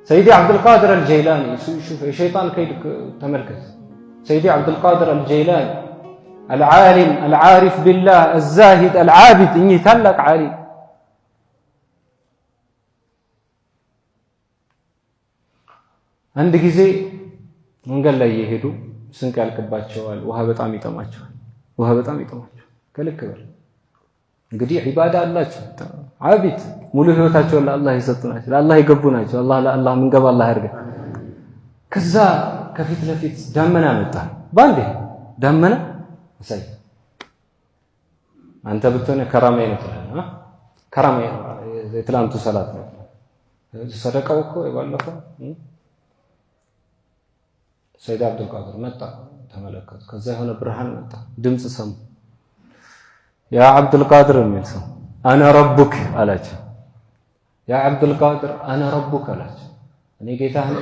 سيدي عبد القادر الجيلاني شوف شيطان كيد تمركز. سيدي عبد القادر الجيلاني العالم العارف بالله الزاهد العابد إني تلك عالم عند جزء من قال لي يهدو سنك على كبات شوال وها بتعمي تماشوا وها بتعمي تماشوا كلك كبر قدي عبادة الله عابد ملوه تاجوا الله يسطنا لا الله يقبونا الله لا الله من قبل الله يرجع كذا كفيت لفيت دمنا متى باندي دمنا سي أنت بتقولي كرامين تلا ها كرامين تلا أنتو صلاة صدق أوكو يقول لك سيد عبد القادر متى تملكت كذا هنا برهان متى دمس سم يا عبد القادر الملسم أنا ربك ألاج يا عبد القادر أنا ربك ألاج أنا جيت هنا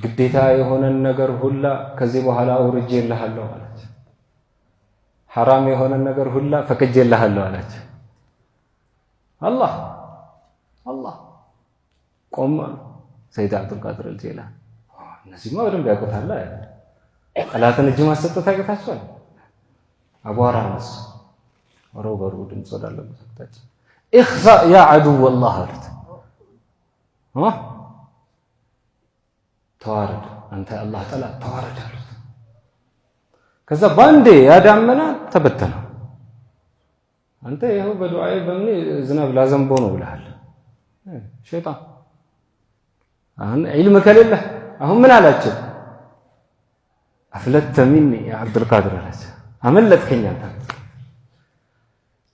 ግዴታ የሆነን ነገር ሁላ ከዚህ በኋላ አውርጄልሃለሁ አለች حرام የሆነን ነገር ሁላ ፈቅጄልሃለሁ አለች አላህ ቆም ሰይድ አብዱል ቃድር አልጀላኒ እነዚህማ በደንብ ያውቁታል ጠላትን እጅ ማሰጠት ያውቃቸዋል አቧራ ነስ ወሮበሩ ድምጽ ወዳለበት አቅጣጫ እኽዛ ያ عدو الله አሉት توارد أنت الله تعالى توارد كذا باندي يا دامنا تبتنا أنت يهو بدعاء بمني زناب لازم بونو بالحال شيطان علمك لله أهم من على الجد أفلت مني يا عبد القادر على أملت كنيا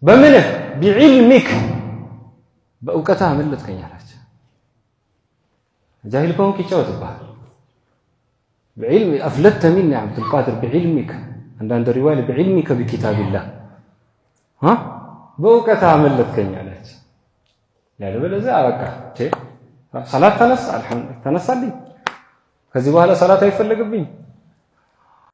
بمنه بعلمك بأوكتها أملت كنيا جاهل كون كي تشوت بحال بعلم أفلت مني عبد القادر بعلمك عند الرواية بعلمك بكتاب الله ها بوكا عملت كنيالات لا بلا زي أركع صلاة تنسى الحمد تنسى لي كذي وهلا صلاة يفلق بين